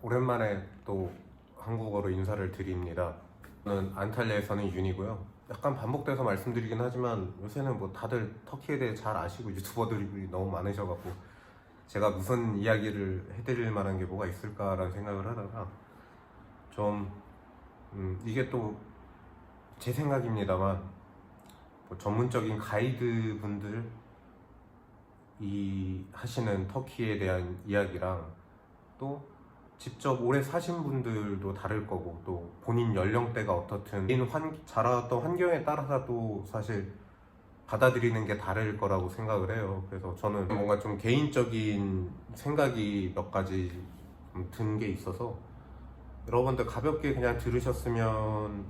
오랜만에 또 한국어로 인사를 드립니다. 저는 안탈리아에서는 윤이고요. 약간 반복돼서 말씀드리긴 하지만 요새는 뭐 다들 터키에 대해 잘 아시고 유튜버들이 너무 많으셔갖고 제가 무슨 이야기를 해드릴 만한 게 뭐가 있을까라는 생각을 하다가 좀 이게 또 제 생각입니다만 뭐 전문적인 가이드 분들이 하시는 터키에 대한 이야기랑 또 직접 오래 사신 분들도 다를 거고 또 본인 연령대가 어떻든 자라왔던 환경에 따라서도 사실 받아들이는 게 다를 거라고 생각을 해요. 그래서 저는 뭔가 좀 개인적인 생각이 몇 가지 든 게 있어서 여러분들 가볍게 그냥 들으시면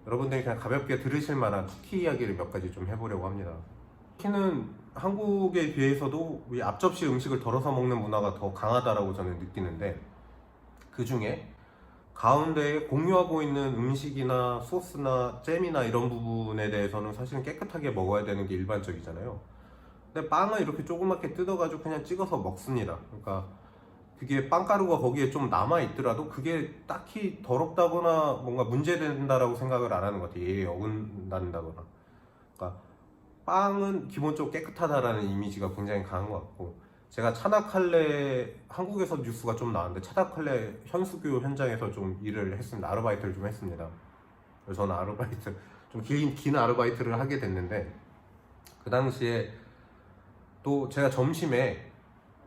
여러분들이 그냥 가볍게 들으실 만한 터키 이야기를 몇 가지 좀 해보려고 합니다. 터키는 한국에 비해서도 이 앞접시 음식을 덜어서 먹는 문화가 더 강하다라고 저는 느끼는데, 그 중에 가운데에 공유하고 있는 음식이나 소스나 잼이나 이런 부분에 대해서는 사실은 깨끗하게 먹어야 되는 게 일반적이잖아요. 근데 빵을 이렇게 조그맣게 뜯어가지고 그냥 찍어서 먹습니다. 그러니까 그게 빵가루가 거기에 좀 남아있더라도 그게 딱히 더럽다거나 뭔가 문제된다라고 생각을 안 하는 것 같아요. 예의에 어긋난다거나. 그러니까 빵은 기본적으로 깨끗하다라는 이미지가 굉장히 강한 것 같고, 제가 차나칼레 한국에서 뉴스가 좀 나왔는데 차나칼레 현수교 현장에서 좀 일을 했습니다. 아르바이트를 좀 했습니다. 그래서 저는 아르바이트 좀 긴 아르바이트를 하게 됐는데, 그 당시에 또 제가 점심에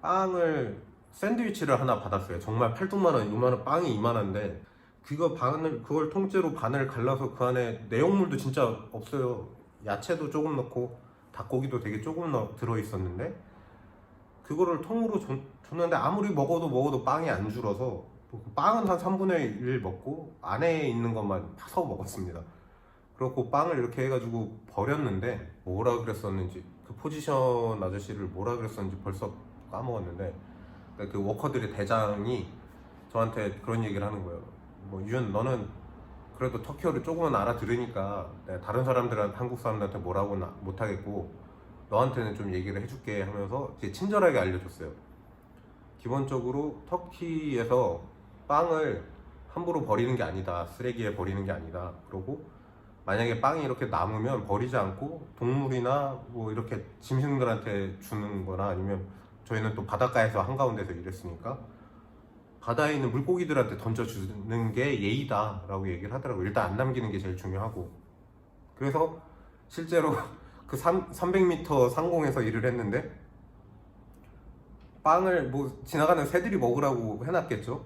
빵을 샌드위치를 하나 받았어요. 정말 팔뚝만한 요만한 빵이 이만한데 그걸 통째로 반을 갈라서 그 안에 내용물도 진짜 없어요. 야채도 조금 넣고 닭고기도 되게 조금 들어있었는데 그거를 통으로 줬는데 아무리 먹어도 빵이 안 줄어서 빵은 한 3분의 1 먹고 안에 있는 것만 파서 먹었습니다. 그렇고 빵을 이렇게 해가지고 버렸는데 뭐라 그랬었는지, 그 포지션 아저씨를 뭐라 그랬었는지 벌써 까먹었는데, 그 워커들의 대장이 저한테 그런 얘기를 하는 거예요. 뭐 윤, 너는 그래도 터키어를 조금은 알아들으니까 내가 다른 사람들한테, 한국 사람들한테 뭐라고는 못하겠고 너한테는 좀 얘기를 해줄게 하면서 되게 친절하게 알려줬어요. 기본적으로 터키에서 빵을 함부로 버리는 게 아니다, 쓰레기에 버리는 게 아니다. 그러고 만약에 빵이 이렇게 남으면 버리지 않고 동물이나 뭐 이렇게 짐승들한테 주는 거나, 아니면 저희는 또 바닷가에서 한가운데서 일했으니까 바다에 있는 물고기들한테 던져주는 게 예의다 라고 얘기를 하더라고요. 일단 안 남기는 게 제일 중요하고. 그래서 실제로 그 300m 상공에서 일을 했는데 빵을 뭐 지나가는 새들이 먹으라고 해놨겠죠.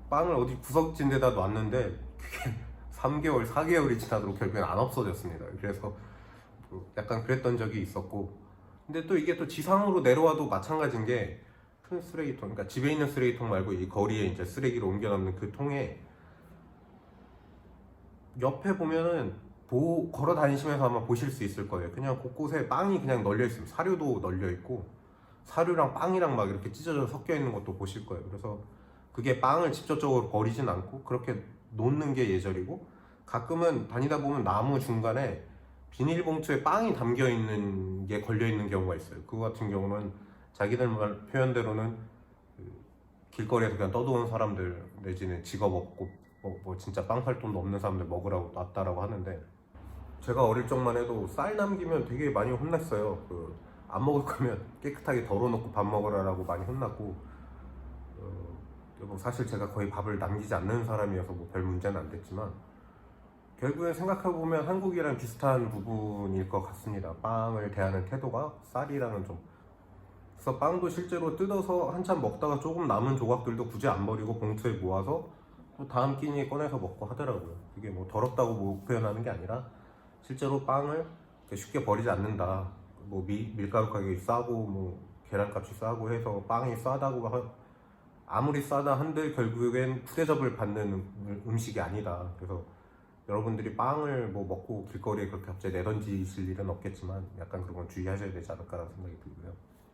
빵을 어디 구석진 데다 놨는데 그게 3개월, 4개월이 지나도록 결국엔 안 없어졌습니다. 그래서 약간 그랬던 적이 있었고, 근데 또 이게 또 지상으로 내려와도 마찬가지인 게, 큰 쓰레기통, 그러니까 집에 있는 쓰레기통 말고 이 거리에 이제 쓰레기를 옮겨 놓는 그 통에 옆에 보면은 걸어 다니시면서 아마 보실 수 있을 거예요. 그냥 곳곳에 빵이 그냥 널려 있습니다. 사료도 널려 있고 사료랑 빵이랑 막 이렇게 찢어져 섞여 있는 것도 보실 거예요. 그래서 그게 빵을 직접적으로 버리진 않고 그렇게 놓는 게 예절이고, 가끔은 다니다 보면 나무 중간에 비닐봉투에 빵이 담겨 있는 게 걸려 있는 경우가 있어요. 그거 같은 경우는 자기들 표현대로는 길거리에서 그냥 떠도는 사람들 내지는 직업 없고 뭐 진짜 빵 팔 돈도 없는 사람들 먹으라고 놨다라고 하는데, 제가 어릴 적만 해도 쌀 남기면 되게 많이 혼났어요. 안 먹을 거면 깨끗하게 덜어놓고 밥 먹으라고 많이 혼났고, 뭐 사실 제가 거의 밥을 남기지 않는 사람이어서 뭐 별 문제는 안 됐지만 결국엔 생각해보면 한국이랑 비슷한 부분일 것 같습니다. 빵을 대하는 태도가 쌀이랑은 좀. 그래서 빵도 실제로 뜯어서 한참 먹다가 조금 남은 조각들도 굳이 안 버리고 봉투에 모아서 또 다음 끼니에 꺼내서 먹고 하더라고요. 그게 뭐 더럽다고 뭐 표현하는 게 아니라 실제로 빵을 쉽게 버리지 않는다. 뭐 밀가루 가격이 싸고 뭐 계란값이 싸고 해서 빵이 싸다고 아무리 싸다 한들 결국엔 푸대접을 받는 음식이 아니다. 그래서 여러분들이 빵을 뭐 먹고 길거리에 그렇게 갑자기 내던지실 일은 없겠지만 약간 그런 건 주의하셔야 되지 않을까라는 생각이 들고요.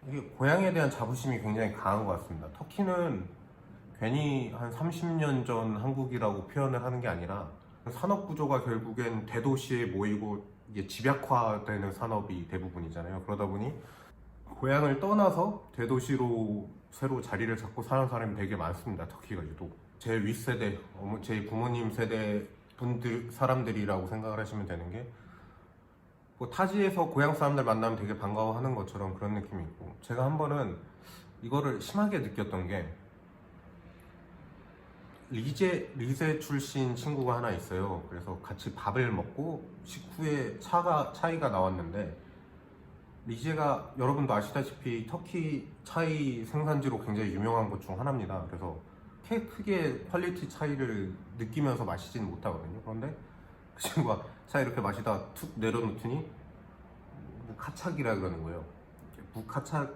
이게 고향에 대한 자부심이 굉장히 강한 것 같습니다. 터키는 괜히 한 30년 전 한국이라고 표현을 하는 게 아니라 산업 구조가 결국엔 대도시에 모이고 이게 집약화되는 산업이 대부분이잖아요. 그러다 보니 고향을 떠나서 대도시로 새로 자리를 잡고 사는 사람이 되게 많습니다. 터키가 유독 제 윗세대, 제 부모님 세대 사람들이라고 생각을 하시면 되는 게, 뭐 타지에서 고향 사람들 만나면 되게 반가워하는 것처럼 그런 느낌이 있고, 제가 한 번은 이거를 심하게 느꼈던 게, 리제 출신 친구가 하나 있어요. 그래서 같이 밥을 먹고 식후에 차이가 나왔는데, 리제가 여러분도 아시다시피 터키 차이 생산지로 굉장히 유명한 곳 중 하나입니다. 그래서 크게 퀄리티 차이를 느끼면서 마시지는 못하거든요. 그런데 그 친구가 차 이렇게 마시다가 툭 내려놓더니 카착이라 그러는 거예요. 부카착,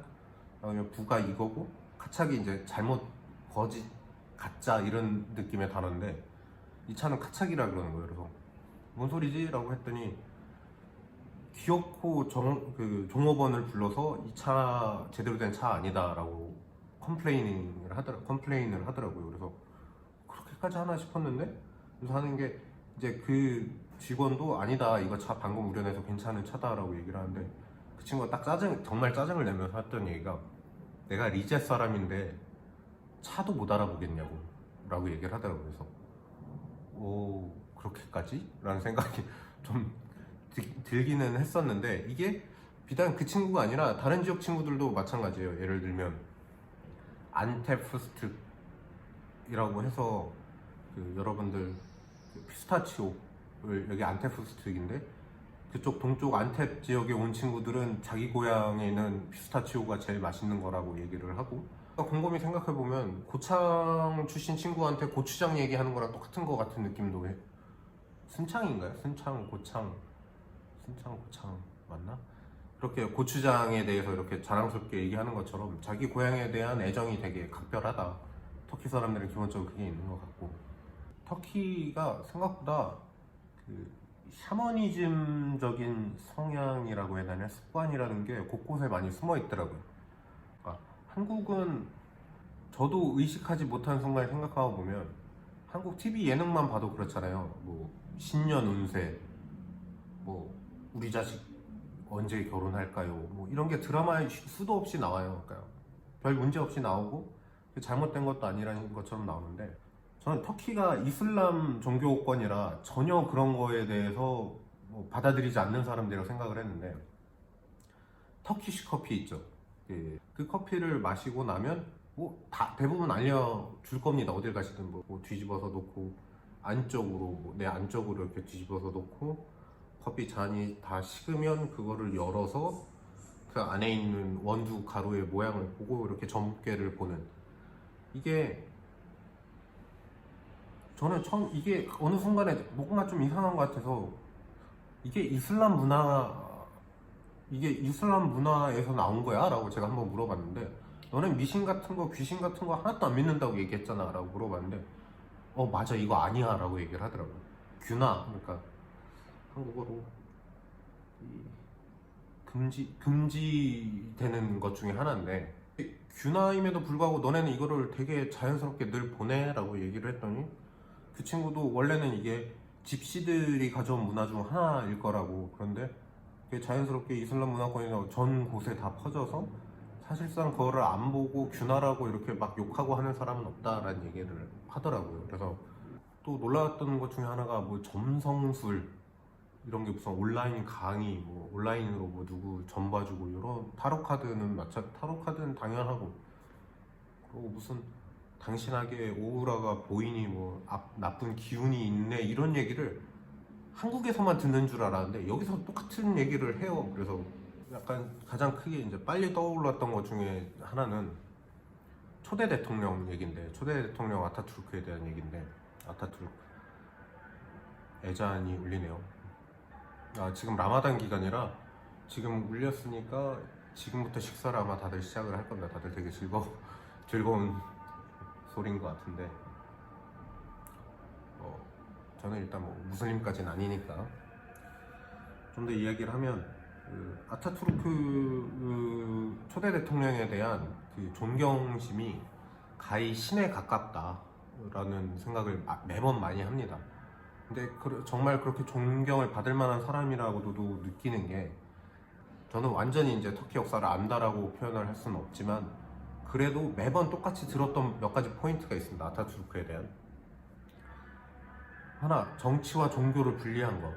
부가 이거고 카착이 이제 잘못, 거짓, 가짜 이런 느낌의 단어인데, 이 차는 카착이라 그러는 거예요. 그래서 뭔 소리지? 라고 했더니 기어코 종업원을 불러서 이 차 제대로 된 차 아니다 라고 컴플레인을 하더라고요. 그래서 그렇게까지 하나 싶었는데, 그래서 하는 게 이제 그 직원도 아니다, 이거 차 방금 우려내서 괜찮은 차다 라고 얘기를 하는데, 그 친구가 딱 정말 짜증을 내면서 했던 얘기가, 내가 리제 사람인데 차도 못 알아보겠냐고 라고 얘기를 하더라고요. 그래서 오, 그렇게까지? 라는 생각이 좀 들기는 했었는데, 이게 비단 그 친구가 아니라 다른 지역 친구들도 마찬가지예요. 예를 들면 안테프스트이라고 해서 여러분들 피스타치오를, 여기 안테프스트인데 그쪽 동쪽 안텝 지역에 온 친구들은 자기 고향에 있는 피스타치오가 제일 맛있는 거라고 얘기를 하고, 곰곰이 생각해보면 고창 출신 친구한테 고추장 얘기하는 거랑 똑같은 거 같은 느낌도 해. 순창인가요? 순창, 고창 맞나? 그렇게 고추장에 대해서 이렇게 자랑스럽게 얘기하는 것처럼 자기 고향에 대한 애정이 되게 각별하다. 터키 사람들은 기본적으로 그게 있는 것 같고, 터키가 생각보다 그 샤머니즘적인 성향이라고 해야 되나, 습관이라는 게 곳곳에 많이 숨어 있더라고요. 그러니까 한국은 저도 의식하지 못한 순간에 생각하고 보면, 한국 TV 예능만 봐도 그렇잖아요. 뭐 신년 운세, 뭐 우리 자식 언제 결혼할까요? 뭐 이런 게 드라마에 수도 없이 나와요. 그러니까 별 문제 없이 나오고 잘못된 것도 아니라는 것처럼 나오는데, 저는 터키가 이슬람 종교권이라 전혀 그런 거에 대해서 뭐 받아들이지 않는 사람들이라고 생각을 했는데, 터키시 커피 있죠. 예. 그 커피를 마시고 나면 뭐 다 대부분 알려줄 겁니다. 어딜 가시든 뭐 뒤집어서 놓고, 안쪽으로, 내 안쪽으로 이렇게 뒤집어서 놓고, 커피 잔이 다 식으면 그거를 열어서 그 안에 있는 원두 가루의 모양을 보고 이렇게 점괘를 보는, 이게 저는 처음, 이게 어느 순간에 뭔가 좀 이상한 것 같아서, 이게 이슬람 문화에서 나온 거야? 라고 제가 한번 물어봤는데, 너는 미신 같은 거, 귀신 같은 거 하나도 안 믿는다고 얘기했잖아 라고 물어봤는데, 맞아, 이거 아니야 라고 얘기를 하더라고요. 규나, 그러니까 한국어로 금지되는 것 중에 하나인데, 규나임에도 불구하고 너네는 이거를 되게 자연스럽게 늘 보내? 라고 얘기를 했더니, 그 친구도 원래는 이게 집시들이 가져온 문화 중 하나일 거라고, 그런데 그게 자연스럽게 이슬람 문화권이나 전 곳에 다 퍼져서 사실상 그거를 안 보고 규나라고 이렇게 막 욕하고 하는 사람은 없다라는 얘기를 하더라고요. 그래서 또 놀라웠던 것 중에 하나가, 뭐 점성술 이런 게 무슨 온라인 강의, 뭐 온라인으로 뭐 누구 점 봐주고, 이런 타로카드는 당연하고, 그리고 무슨 당신에게 오우라가 보이니, 뭐 나쁜 기운이 있네, 이런 얘기를 한국에서만 듣는 줄 알았는데 여기서 똑같은 얘기를 해요. 그래서 약간 가장 크게 이제 빨리 떠올랐던 것 중에 하나는 초대 대통령 얘기인데, 초대 대통령 아타투르크에 대한 얘기인데, 아타투르크 애잔이 울리네요. 지금 라마단 기간이라 지금 울렸으니까 지금부터 식사를 아마 다들 시작을 할 겁니다. 다들 되게 즐거운 소리인 것 같은데, 저는 일단 뭐 무슬림까지는 아니니까 좀 더 이야기를 하면, 아타투르크 초대 대통령에 대한 그 존경심이 가히 신에 가깝다라는 생각을 매번 많이 합니다. 근데 정말 그렇게 존경을 받을 만한 사람이라고도 느끼는 게, 저는 완전히 이제 터키 역사를 안다라고 표현을 할 수는 없지만, 그래도 매번 똑같이 들었던 몇 가지 포인트가 있습니다. 아타투르크에 대한. 하나, 정치와 종교를 분리한 거.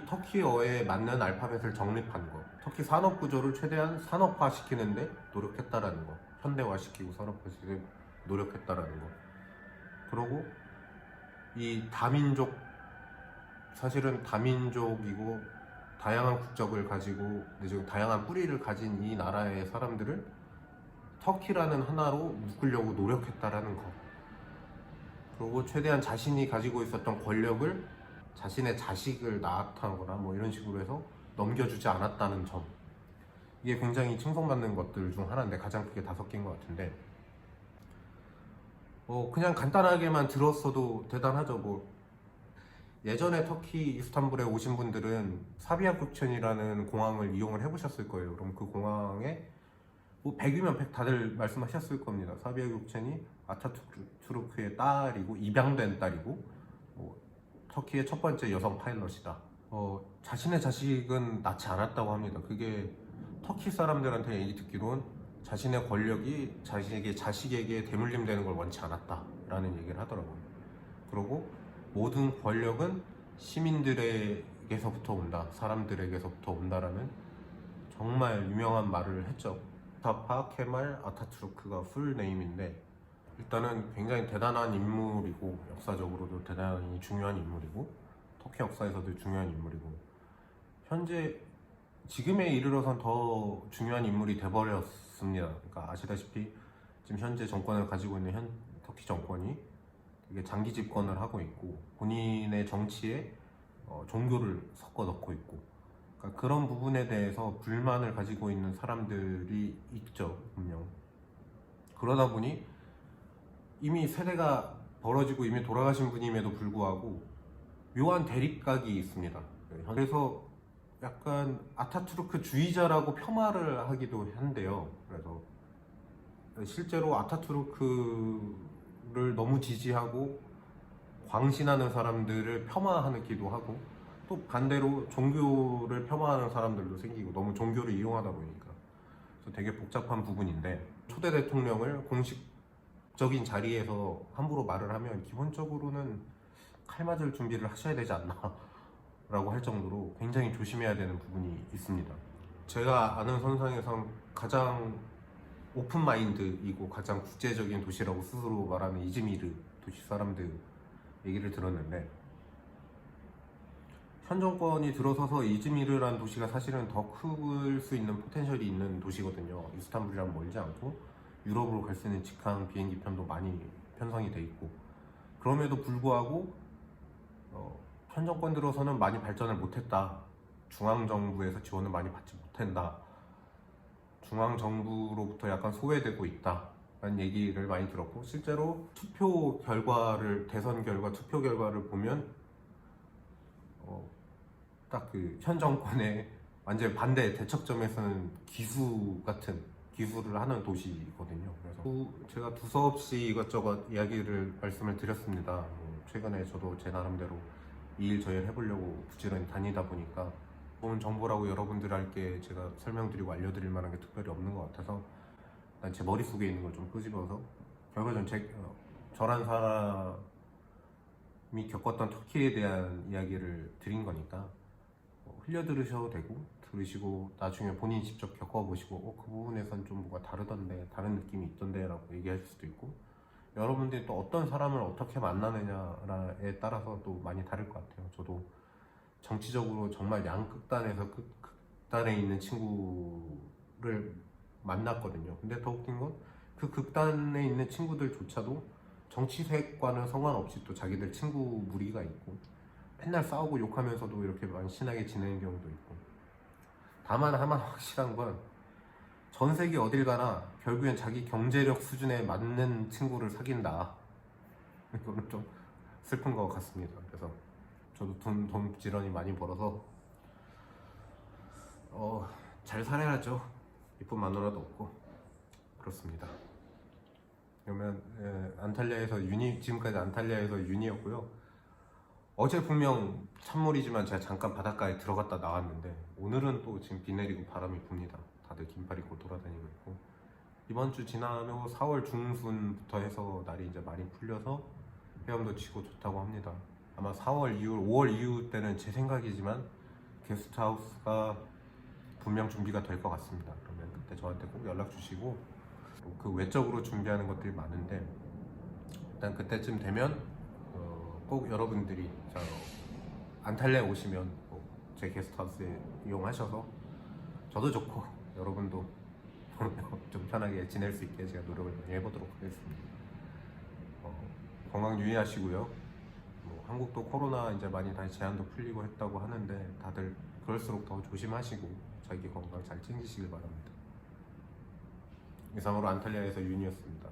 터키어에 맞는 알파벳을 정립한 거. 터키 산업 구조를 최대한 산업화 시키는데 노력했다라는 거. 현대화 시키고 산업화 시키고 노력했다라는 거. 그리고 이 다민족, 사실은 다민족이고 다양한 국적을 가지고 다양한 뿌리를 가진 이 나라의 사람들을 터키라는 하나로 묶으려고 노력했다라는 거. 그리고 최대한 자신이 가지고 있었던 권력을 자신의 자식을 낳았다거나 뭐 이런 식으로 해서 넘겨주지 않았다는 점. 이게 굉장히 칭송받는 것들 중 하나인데 가장 크게 5개인 것 같은데, 그냥 간단하게만 들었어도 대단하죠. 뭐 예전에 터키 이스탄불에 오신 분들은 사비아 국천이라는 공항을 이용을 해보셨을 거예요. 그럼 그 공항에 뭐 100이면 100 다들 말씀하셨을 겁니다. 사비아 국천이 아타투르크의 딸이고 입양된 딸이고 터키의 첫 번째 여성 파일럿이다. 자신의 자식은 낳지 않았다고 합니다. 그게 터키 사람들한테 얘기 듣기로는 자신의 권력이 자신에게 자식에게 대물림되는 걸 원치 않았다라는 얘기를 하더라고요. 그리고 모든 권력은 시민들에게서부터 온다, 사람들에게서부터 온다라는 정말 유명한 말을 했죠. 무스타파 케말 아타투르크가 풀 네임인데, 일단은 굉장히 대단한 인물이고 역사적으로도 대단히 중요한 인물이고 터키 역사에서도 중요한 인물이고 현재 지금에 이르러선 더 중요한 인물이 돼버렸습니다. 그러니까 아시다시피 지금 현재 정권을 가지고 있는 터키 정권이 되게 장기 집권을 하고 있고 본인의 정치에 종교를 섞어 넣고 있고, 그러니까 그런 부분에 대해서 불만을 가지고 있는 사람들이 있죠, 분명. 그러다 보니 이미 세대가 벌어지고 이미 돌아가신 분임에도 불구하고 묘한 대립각이 있습니다. 그래서 약간 아타투르크 주의자라고 폄하를 하기도 한데요. 그래서 실제로 아타투르크를 너무 지지하고 광신하는 사람들을 폄하하기도 하고, 또 반대로 종교를 폄하하는 사람들도 생기고, 너무 종교를 이용하다 보니까. 그래서 되게 복잡한 부분인데, 초대 대통령을 공식적인 자리에서 함부로 말을 하면 기본적으로는 칼 맞을 준비를 하셔야 되지 않나 라고 할 정도로 굉장히 조심해야 되는 부분이 있습니다. 제가 아는 선상에선 가장 오픈마인드이고 가장 국제적인 도시라고 스스로 말하는 이즈미르 도시 사람들 얘기를 들었는데, 현 정권이 들어서서 이즈미르라는 도시가 사실은 더 클 수 있는 포텐셜이 있는 도시거든요. 이스탄불이랑 멀지 않고 유럽으로 갈 수 있는 직항 비행기 편도 많이 편성이 돼 있고, 그럼에도 불구하고 현 정권 들어서는 많이 발전을 못했다, 중앙정부에서 지원을 많이 받지 못한다, 중앙정부로부터 약간 소외되고 있다 라는 얘기를 많이 들었고, 실제로 대선 결과 투표 결과를 보면 딱 그 현 정권의 완전 반대 대척점에서는 기수를 하는 도시거든요. 그래서 제가 두서없이 이것저것 말씀을 드렸습니다. 최근에 저도 제 나름대로 이 일 저 일 해보려고 부지런히 다니다 보니까 좋은 정보라고 여러분들께 제가 설명드리고 알려드릴 만한 게 특별히 없는 것 같아서 일단 제 머릿속에 있는 걸 좀 끄집어서 결과적으로 저란 사람이 겪었던 터키에 대한 이야기를 드린 거니까 흘려 들으셔도 되고, 들으시고 나중에 본인이 직접 겪어보시고 그 부분에선 좀 뭔가 다르던데, 다른 느낌이 있던데 라고 얘기하실 수도 있고, 여러분들이 또 어떤 사람을 어떻게 만나느냐에 따라서 또 많이 다를 것 같아요. 저도 정치적으로 정말 양극단에서 극단에 있는 친구를 만났거든요. 근데 더 웃긴 건 그 극단에 있는 친구들조차도 정치색과는 상관없이 또 자기들 친구 무리가 있고 맨날 싸우고 욕하면서도 이렇게 많이 친하게 지내는 경우도 있고, 다만 하나 확실한 건 전 세계 어딜 가나 결국엔 자기 경제력 수준에 맞는 친구를 사귄다. 이거는 좀 슬픈 것 같습니다. 그래서 저도 돈 부지런히 많이 벌어서 잘 살아야죠. 이쁜 마누라도 없고. 그렇습니다. 그러면 안탈리아에서 지금까지 안탈리아에서 윤이었고요. 어제 분명 찬물이지만 제가 잠깐 바닷가에 들어갔다 나왔는데, 오늘은 또 지금 비 내리고 바람이 붑니다. 다들 긴팔 입고 돌아다니고 있고, 이번 주 지나면 4월 중순부터 해서 날이 이제 많이 풀려서 헤엄도 치고 좋다고 합니다. 아마 4월 이후, 5월 이후 때는 제 생각이지만 게스트하우스가 분명 준비가 될 것 같습니다. 그러면 그때 저한테 꼭 연락 주시고 그 외적으로 준비하는 것들이 많은데 일단 그때쯤 되면 꼭 여러분들이 안탈리아에 오시면 제 게스트하우스 이용하셔서 저도 좋고 여러분도 좀 편하게 지낼 수 있게 제가 노력을 많이 해보도록 하겠습니다. 건강 유의하시고요. 한국도 코로나 이제 많이 다시 제한도 풀리고 했다고 하는데 다들 그럴수록 더 조심하시고 자기 건강 잘 챙기시길 바랍니다. 이상으로 안탈리아에서 윤이었습니다.